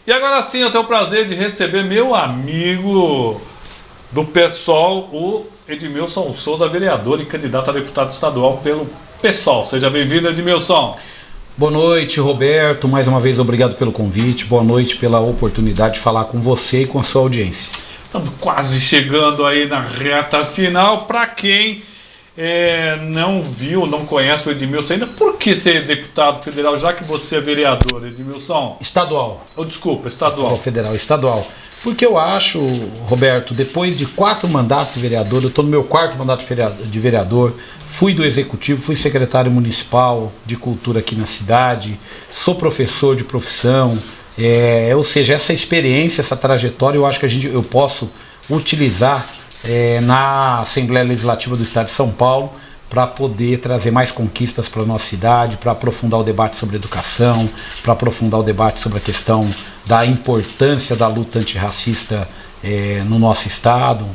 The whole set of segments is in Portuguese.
E agora sim eu tenho o prazer de receber meu amigo do PSOL, o Edmilson Souza, vereador e candidato a deputado estadual pelo PSOL. Seja bem-vindo, Edmilson. Boa noite, Roberto. Mais uma vez, obrigado pelo convite. Boa noite pela oportunidade de falar com você e com a sua audiência. Estamos quase chegando aí na reta final. Para quem não viu, não conhece o Edmilson ainda, por que ser deputado federal, já que você é vereador, Edmilson? Estadual. Desculpa, estadual. Federal, estadual. Porque eu acho, Roberto, depois de 4 mandatos de vereador, eu estou no meu 4º mandato de vereador, fui do executivo, fui secretário municipal de cultura aqui na cidade, sou professor de profissão, ou seja, essa experiência, essa trajetória, eu acho que eu posso utilizar na Assembleia Legislativa do Estado de São Paulo para poder trazer mais conquistas para a nossa cidade, para aprofundar o debate sobre educação, para aprofundar o debate sobre a questão da importância da luta antirracista no nosso estado.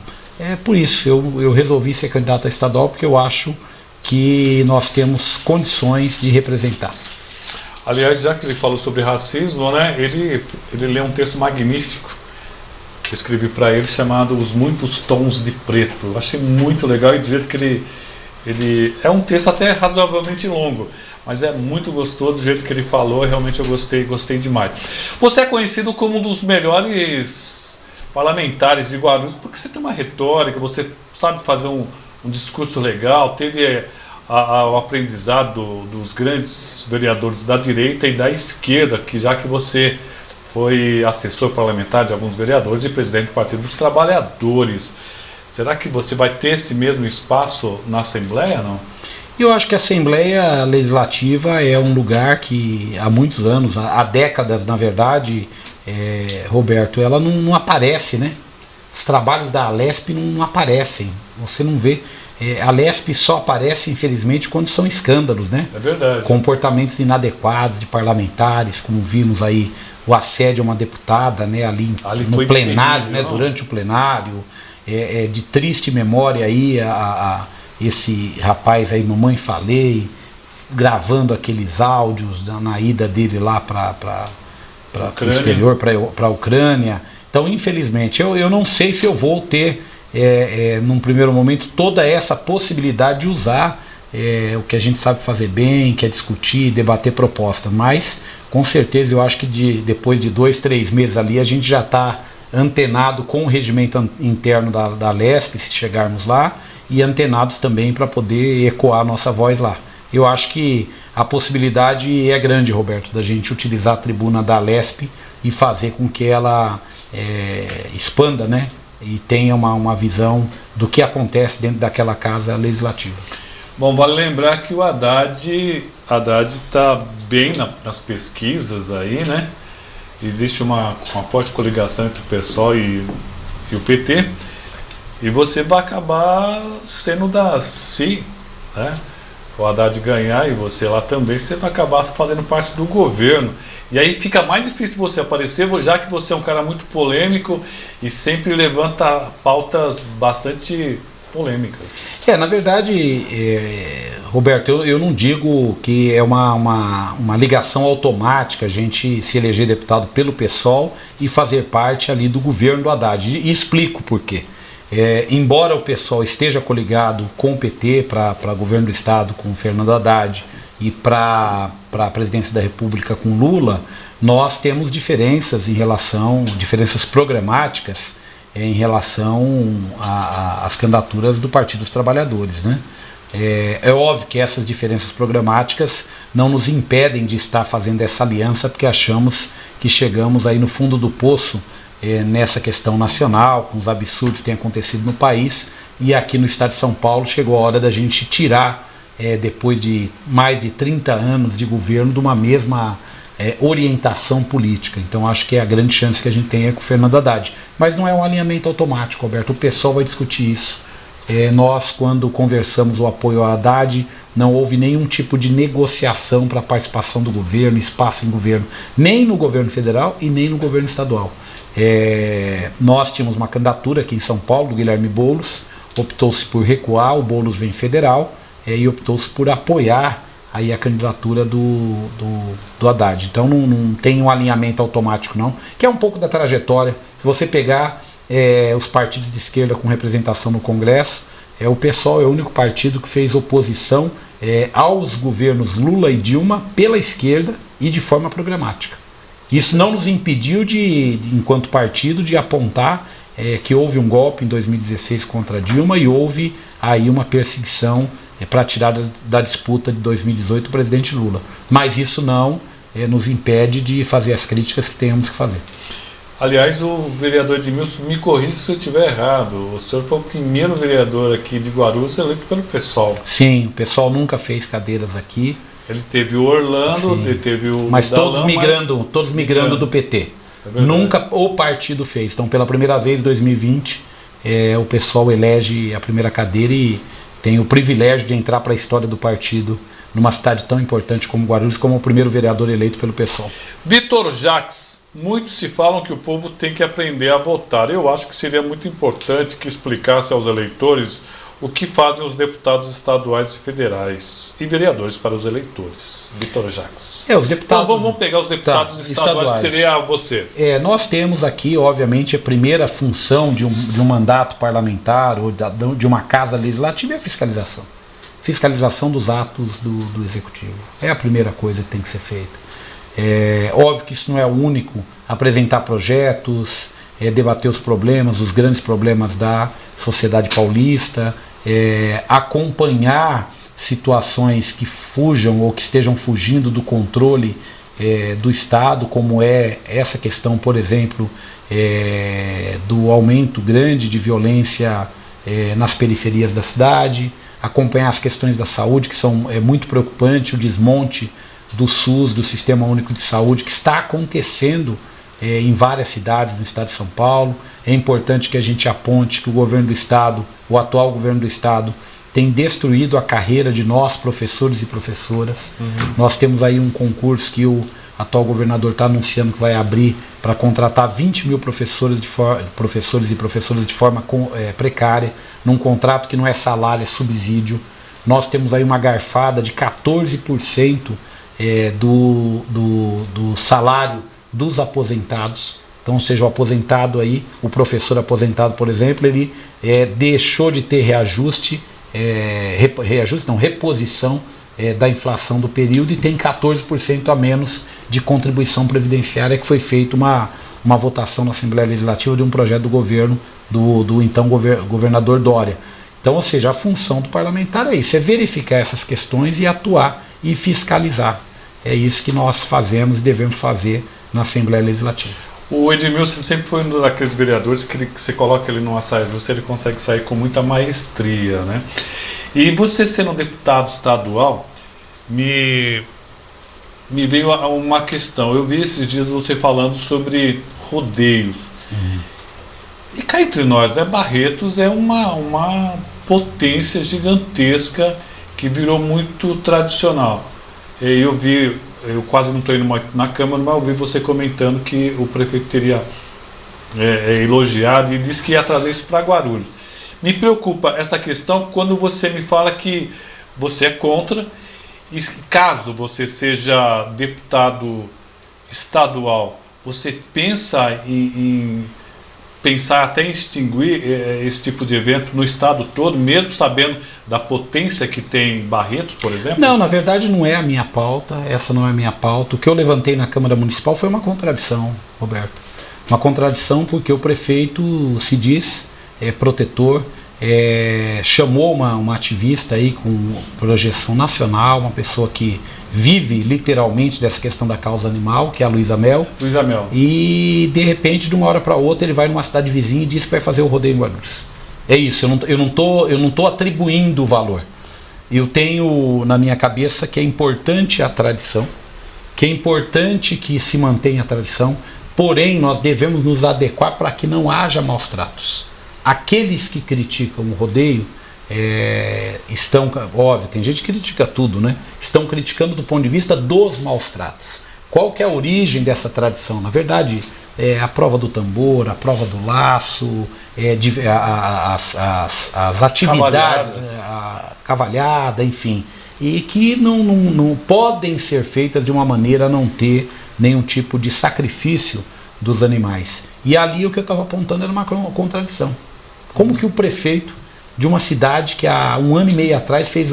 Por isso eu resolvi ser candidato a estadual, porque eu acho que nós temos condições de representar. Aliás, já que ele falou sobre racismo, né, ele lê um texto magnífico que eu escrevi para ele, chamado Os Muitos Tons de Preto. Eu achei muito legal, e do jeito que ele é um texto até razoavelmente longo, mas é muito gostoso do jeito que ele falou. Realmente eu gostei demais. Você é conhecido como um dos melhores parlamentares de Guarulhos, porque você tem uma retórica, você sabe fazer um discurso legal, teve o aprendizado dos grandes vereadores da direita e da esquerda, que já que você foi assessor parlamentar de alguns vereadores e presidente do Partido dos Trabalhadores, será que você vai ter esse mesmo espaço na Assembleia, não? Eu acho que a Assembleia Legislativa é um lugar que há muitos anos, há décadas na verdade, Roberto, ela não aparece, né? Os trabalhos da Alesp não aparecem, você não vê. A Alesp só aparece, infelizmente, quando são escândalos, né? É verdade. Comportamentos inadequados de parlamentares, como vimos aí o assédio a uma deputada, né, ali no plenário, terrível, né, durante o plenário. De triste memória aí esse rapaz aí, Mamãe Falei, gravando aqueles áudios na ida dele lá para o exterior, para a Ucrânia. Então, infelizmente, eu não sei se eu vou ter, num primeiro momento, toda essa possibilidade de usar o que a gente sabe fazer bem, que é discutir, debater proposta. Mas, com certeza, eu acho que depois de 2, 3 meses ali, a gente já está antenado com o regimento interno da Lesp, se chegarmos lá, e antenados também para poder ecoar a nossa voz lá. Eu acho que a possibilidade é grande, Roberto, da gente utilizar a tribuna da Lesp e fazer com que ela expanda, né, e tenha uma visão do que acontece dentro daquela casa legislativa. Bom, vale lembrar que o Haddad está bem nas pesquisas aí, né? Existe uma forte coligação entre o PSOL e o PT, e você vai acabar sendo se o Haddad ganhar e você lá também, você vai acabar fazendo parte do governo. E aí fica mais difícil você aparecer, já que você é um cara muito polêmico e sempre levanta pautas bastante polêmicas. Na verdade, Roberto, eu não digo que é uma ligação automática a gente se eleger deputado pelo PSOL e fazer parte ali do governo do Haddad. E explico por quê. Embora o PSOL esteja coligado com o PT para governo do Estado com o Fernando Haddad e para a presidência da República com Lula, nós temos diferenças programáticas em relação às candidaturas do Partido dos Trabalhadores, né? É óbvio que essas diferenças programáticas não nos impedem de estar fazendo essa aliança, porque achamos que chegamos aí no fundo do poço nessa questão nacional, com os absurdos que têm acontecido no país, e aqui no estado de São Paulo chegou a hora da gente tirar, depois de mais de 30 anos de governo, de uma mesma orientação política. Então acho que a grande chance que a gente tem é com o Fernando Haddad. Mas não é um alinhamento automático, Roberto, o pessoal vai discutir isso. Nós, quando conversamos o apoio ao Haddad, não houve nenhum tipo de negociação para a participação do governo, espaço em governo, nem no governo federal e nem no governo estadual. Nós tínhamos uma candidatura aqui em São Paulo, do Guilherme Boulos, optou-se por recuar, o Boulos vem federal, e optou-se por apoiar aí a candidatura do Haddad. Então não tem um alinhamento automático não, que é um pouco da trajetória. Se você pegar os partidos de esquerda com representação no Congresso, o PSOL é o único partido que fez oposição aos governos Lula e Dilma pela esquerda e de forma programática. Isso não nos impediu enquanto partido, de apontar que houve um golpe em 2016 contra Dilma e houve aí uma perseguição para tirar da disputa de 2018 o presidente Lula. Mas isso não nos impede de fazer as críticas que tenhamos que fazer. Aliás, o vereador Edmilson, me corrija se eu estiver errado, o senhor foi o primeiro vereador aqui de Guarulhos eleito pelo PSOL. Sim, o PSOL nunca fez cadeiras aqui. Ele teve o Orlando, ele teve o... Mas todos migrando do PT. Nunca o partido fez. Então, pela primeira vez em 2020, o PSOL elege a primeira cadeira e tem o privilégio de entrar para a história do partido numa cidade tão importante como Guarulhos, como o primeiro vereador eleito pelo PSOL. Vitor Jacques, muitos se falam que o povo tem que aprender a votar. Eu acho que seria muito importante que explicasse aos eleitores o que fazem os deputados estaduais e federais e vereadores para os eleitores. Vitor Jacques. Os deputados... Então, vamos pegar os deputados estaduais, que seria você. Nós temos aqui, obviamente, a primeira função de um mandato parlamentar ou de uma casa legislativa é a fiscalização. Fiscalização dos atos do Executivo. É a primeira coisa que tem que ser feita. Óbvio que isso não é o único. Apresentar projetos, debater os problemas, os grandes problemas da sociedade paulista, acompanhar situações que fujam ou que estejam fugindo do controle do Estado, como essa questão, por exemplo, do aumento grande de violência nas periferias da cidade, acompanhar as questões da saúde, que são muito preocupante, o desmonte do SUS, do Sistema Único de Saúde, que está acontecendo em várias cidades do estado de São Paulo. É importante que a gente aponte que o governo do estado, o atual governo do estado, tem destruído a carreira de nós, professores e professoras. Nós temos aí um concurso que o atual governador está anunciando que vai abrir para contratar 20 mil professores e professoras de forma precária, num contrato que não é salário, é subsídio. Nós temos aí uma garfada de 14% do salário dos aposentados. Então, ou seja, o aposentado aí, o professor aposentado, por exemplo, ele deixou de ter reposição da inflação do período e tem 14% a menos de contribuição previdenciária, que foi feita uma votação na Assembleia Legislativa de um projeto do governo do então governador Dória. Então, ou seja, a função do parlamentar é isso, é verificar essas questões e atuar e fiscalizar. É isso que nós fazemos e devemos fazer na Assembleia Legislativa. O Edmilson sempre foi um daqueles vereadores que você coloca ele numa saia justa, ele consegue sair com muita maestria, né? E você sendo um deputado estadual, me veio uma questão. Eu vi esses dias você falando sobre rodeios. E cá entre nós, né, Barretos é uma potência gigantesca que virou muito tradicional. Eu quase não estou indo na Câmara, mas eu vi você comentando que o prefeito teria elogiado e disse que ia trazer isso para Guarulhos. Me preocupa essa questão quando você me fala que você é contra, e caso você seja deputado estadual, você pensa em pensar até em extinguir esse tipo de evento no estado todo, mesmo sabendo da potência que tem Barretos, por exemplo? Não, na verdade não é a minha pauta, essa não é a minha pauta. O que eu levantei na Câmara Municipal foi uma contradição, Roberto. Uma contradição porque o prefeito se diz protetor, chamou uma ativista aí com projeção nacional, uma pessoa que vive literalmente dessa questão da causa animal, que é a Luísa Mel. Luísa Mel. E de repente, de uma hora para outra, ele vai numa cidade vizinha e diz que vai fazer o rodeio em Guarulhos. É isso, eu não tô atribuindo valor. Eu tenho na minha cabeça que é importante a tradição, que é importante que se mantenha a tradição, porém nós devemos nos adequar para que não haja maus tratos. Aqueles que criticam o rodeio estão, óbvio, tem gente que critica tudo, né? Estão criticando do ponto de vista dos maus tratos. Qual que é a origem dessa tradição? Na verdade, a prova do tambor, a prova do laço, as atividades, a cavalhada, enfim. e que não podem ser feitas de uma maneira a não ter nenhum tipo de sacrifício dos animais. E ali o que eu estava apontando era uma contradição. Como que o prefeito de uma cidade que há 1 ano e meio atrás fez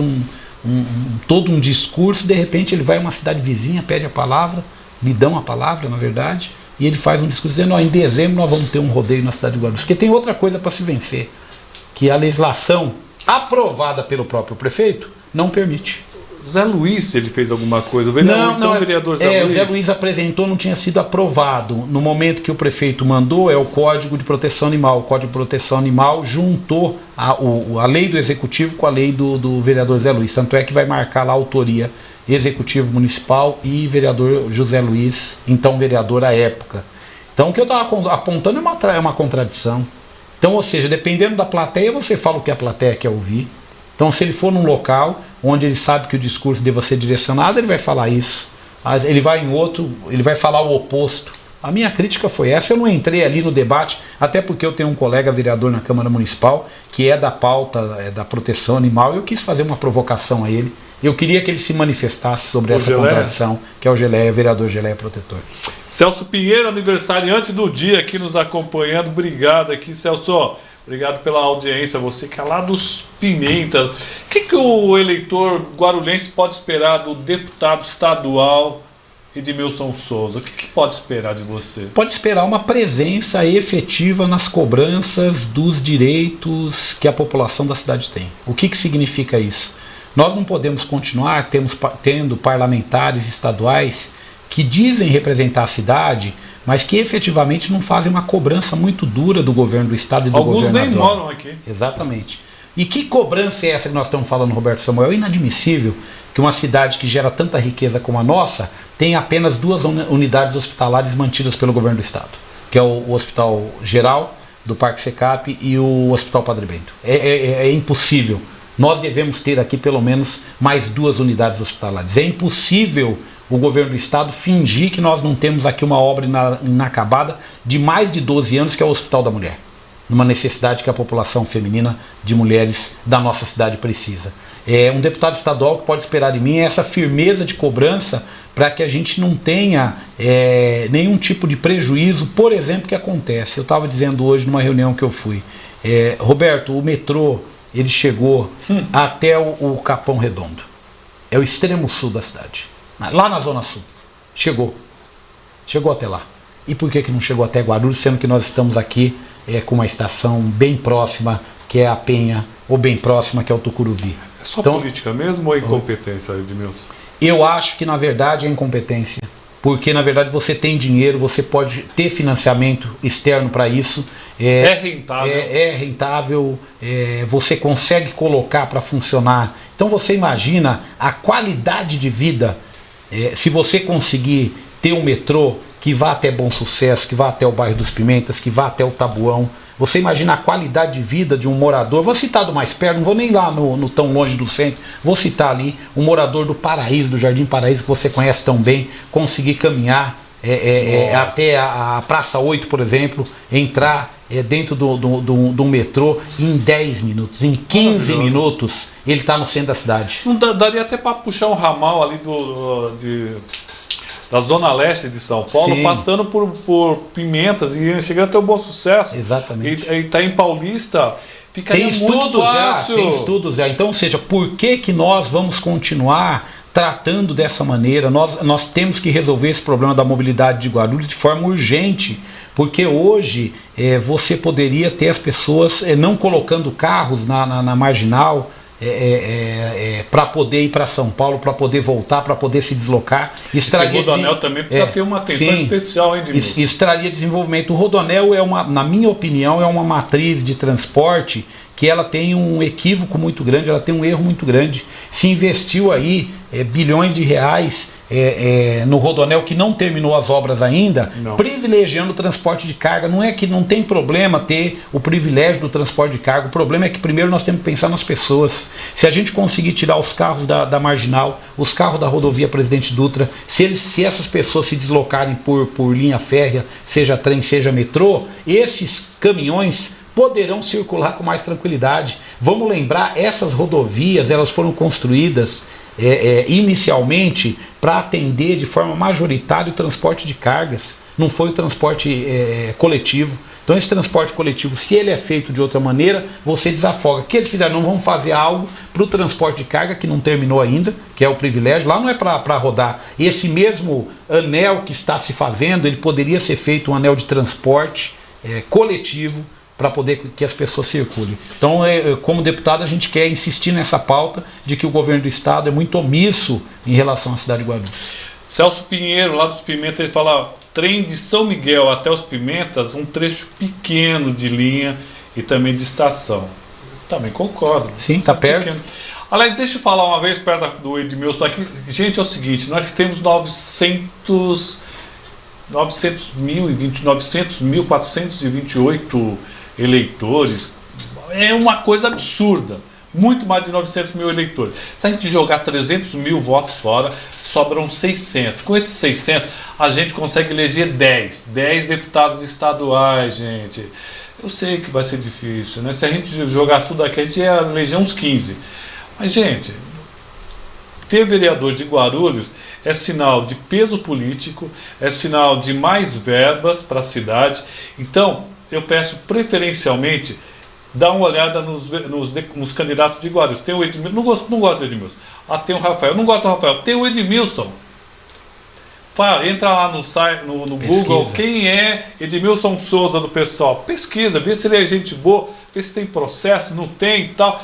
todo um discurso, de repente ele vai a uma cidade vizinha, pede a palavra, lhe dão a palavra, na verdade, e ele faz um discurso dizendo, em dezembro nós vamos ter um rodeio na cidade de Guarulhos. Porque tem outra coisa para se vencer, que a legislação aprovada pelo próprio prefeito não permite. Zé Luiz, ele fez alguma coisa? O vereador Zé Luiz. O Zé Luiz apresentou, não tinha sido aprovado. No momento que o prefeito mandou, é o Código de Proteção Animal. O Código de Proteção Animal juntou a lei do Executivo com a lei do vereador Zé Luiz. Tanto é que vai marcar lá a autoria Executivo Municipal e vereador José Luiz, então vereador à época. Então o que eu estava apontando é uma contradição. Então, ou seja, dependendo da plateia, você fala o que a plateia quer ouvir. Então, se ele for num local onde ele sabe que o discurso deva ser direcionado, ele vai falar isso. Ele vai em outro, ele vai falar o oposto. A minha crítica foi essa. Eu não entrei ali no debate, até porque eu tenho um colega vereador na Câmara Municipal que é da pauta da proteção animal, e eu quis fazer uma provocação a ele. Eu queria que ele se manifestasse sobre essa contradição, que é o Geleia, vereador Geleia Protetor. Celso Pinheiro, aniversariante do dia, aqui nos acompanhando. Obrigado aqui, Celso. Obrigado pela audiência. Você que é lá dos Pimentas. O que o eleitor guarulhense pode esperar do deputado estadual Edmilson Souza? O que pode esperar de você? Pode esperar uma presença efetiva nas cobranças dos direitos que a população da cidade tem. O que significa isso? Nós não podemos continuar tendo parlamentares estaduais que dizem representar a cidade, mas que efetivamente não fazem uma cobrança muito dura do governo do estado e do governador. Alguns nem moram aqui. Exatamente. E que cobrança é essa que nós estamos falando, Roberto Samuel? É inadmissível que uma cidade que gera tanta riqueza como a nossa tenha apenas 2 unidades hospitalares mantidas pelo governo do estado, que é o Hospital Geral do Parque Secap e o Hospital Padre Bento. É impossível. Nós devemos ter aqui pelo menos mais 2 unidades hospitalares. É impossível o governo do estado fingir que nós não temos aqui uma obra inacabada de mais de 12 anos, que é o Hospital da Mulher. Numa necessidade que a população feminina de mulheres da nossa cidade precisa. Um deputado estadual que pode esperar de mim é essa firmeza de cobrança para que a gente não tenha nenhum tipo de prejuízo, por exemplo, que acontece. Eu estava dizendo hoje numa reunião que eu fui. Roberto, o metrô ele chegou até o Capão Redondo. É o extremo sul da cidade. Lá na Zona Sul. Chegou até lá. E por que não chegou até Guarulhos, sendo que nós estamos aqui com uma estação bem próxima, que é a Penha, ou bem próxima, que é o Tucuruvi? É só política mesmo ou incompetência, Edmilson? Eu acho que na verdade é incompetência. Porque na verdade você tem dinheiro, você pode ter financiamento externo para isso. É rentável. É rentável, você consegue colocar para funcionar. Então você imagina a qualidade de vida, se você conseguir ter um metrô que vá até Bom Sucesso, que vá até o bairro dos Pimentas, que vá até o Tabuão. Você imagina a qualidade de vida de um morador, vou citar do mais perto, não vou nem lá no tão longe do centro, vou citar ali um morador do Paraíso, do Jardim Paraíso, que você conhece tão bem, conseguir caminhar até a Praça 8, por exemplo, entrar dentro do metrô em 10 minutos, em 15 minutos, ele está no centro da cidade. Não daria até para puxar um ramal ali da Zona Leste de São Paulo, sim, passando por Pimentas e chegando até o Bom Sucesso. Exatamente. E está em Paulista, ficaria tem muito fácil. Tem estudos já. Então, ou seja, por que nós vamos continuar tratando dessa maneira? Nós temos que resolver esse problema da mobilidade de Guarulhos de forma urgente, porque hoje você poderia ter as pessoas não colocando carros na marginal, para poder ir para São Paulo, para poder voltar, para poder se deslocar. Esse Rodoanel também precisa ter uma atenção especial, hein, Edmilson? Isso traria desenvolvimento. O Rodoanel na minha opinião, é uma matriz de transporte que ela tem um equívoco muito grande, ela tem um erro muito grande. Se investiu aí bilhões de reais no Rodoanel, que não terminou as obras ainda, privilegiando o transporte de carga. Não é que não tem problema ter o privilégio do transporte de carga, o problema é que primeiro nós temos que pensar nas pessoas. Se a gente conseguir tirar os carros da marginal, os carros da rodovia Presidente Dutra, se essas pessoas se deslocarem por linha férrea, seja trem, seja metrô, esses caminhões poderão circular com mais tranquilidade. Vamos lembrar, essas rodovias elas foram construídas inicialmente para atender de forma majoritária o transporte de cargas, não foi o transporte coletivo. Então esse transporte coletivo, se ele é feito de outra maneira, você desafoga. O que eles fizeram? Não vão fazer algo para o transporte de carga que não terminou ainda, que é o privilégio, lá não é para rodar. Esse mesmo anel que está se fazendo, ele poderia ser feito um anel de transporte coletivo, para poder que as pessoas circulem. Então, como deputado, a gente quer insistir nessa pauta de que o governo do estado é muito omisso em relação à cidade de Guarulhos. Celso Pinheiro, lá dos Pimentas, ele fala: trem de São Miguel até os Pimentas, um trecho pequeno de linha e também de estação. Também concordo. Sim, está perto. Pequeno. Aliás, deixa eu falar uma vez perto do Edmilson aqui. Gente, é o seguinte, nós temos 900.428 eleitores. É uma coisa absurda. Muito mais de 900 mil eleitores. Se a gente jogar 300 mil votos fora, sobram 600. Com esses 600, a gente consegue eleger 10 deputados estaduais, gente. Eu sei que vai ser difícil, né? Se a gente jogar tudo aqui, a gente ia eleger uns 15. Mas, gente, ter vereador de Guarulhos é sinal de peso político, é sinal de mais verbas para a cidade. Então, eu peço preferencialmente dar uma olhada nos candidatos de Guarulhos. Tem o Edmilson, não gosto do Edmilson. Tem o Rafael, não gosto do Rafael. Tem o Edmilson. Entra lá no Google, quem é Edmilson Souza do pessoal. Pesquisa, vê se ele é gente boa, vê se tem processo, não tem e tal.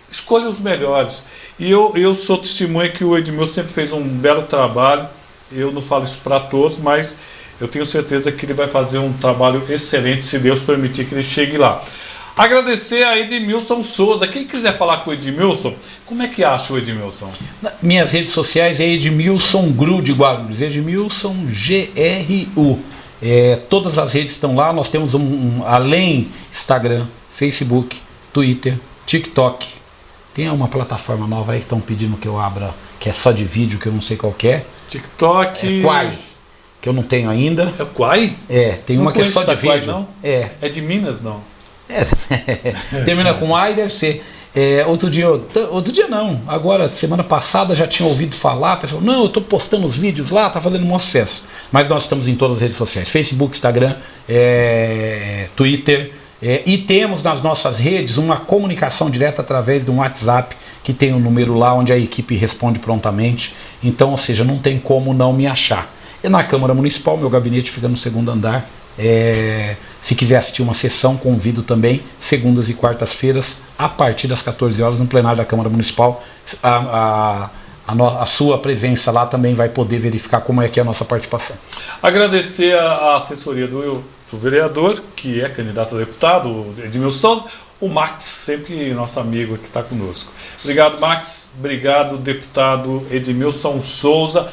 Escolha os melhores. E eu sou testemunha que o Edmilson sempre fez um belo trabalho. Eu não falo isso para todos, mas eu tenho certeza que ele vai fazer um trabalho excelente, se Deus permitir que ele chegue lá. Agradecer a Edmilson Souza. Quem quiser falar com o Edmilson, como é que acha o Edmilson? Minhas redes sociais é Edmilson Gru de Guarulhos, Edmilson GRU. Todas as redes estão lá. Nós temos além Instagram, Facebook, Twitter, TikTok. Tem uma plataforma nova aí que estão pedindo que eu abra, que é só de vídeo, que eu não sei qual que é. TikTok. Quai, que eu não tenho ainda. É Quai? Tem uma que é só de vídeo. Quai, não? É de Minas, não? Termina com A e deve ser. Outro dia não, agora semana passada já tinha ouvido falar, pessoal, não, eu estou postando os vídeos lá, tá fazendo um sucesso. Mas nós estamos em todas as redes sociais, Facebook, Instagram, Twitter, e temos nas nossas redes uma comunicação direta através de um WhatsApp que tem um número lá onde a equipe responde prontamente. Então, ou seja, não tem como não me achar. E na Câmara Municipal, meu gabinete fica no segundo andar. Se quiser assistir uma sessão, convido também, segundas e quartas-feiras, a partir das 14 horas, no plenário da Câmara Municipal. A sua presença lá também vai poder verificar como é que é a nossa participação. Agradecer a assessoria do vereador, que é candidato a deputado, Edmilson Souza, o Max, sempre nosso amigo que está conosco. Obrigado, Max. Obrigado, deputado Edmilson Souza.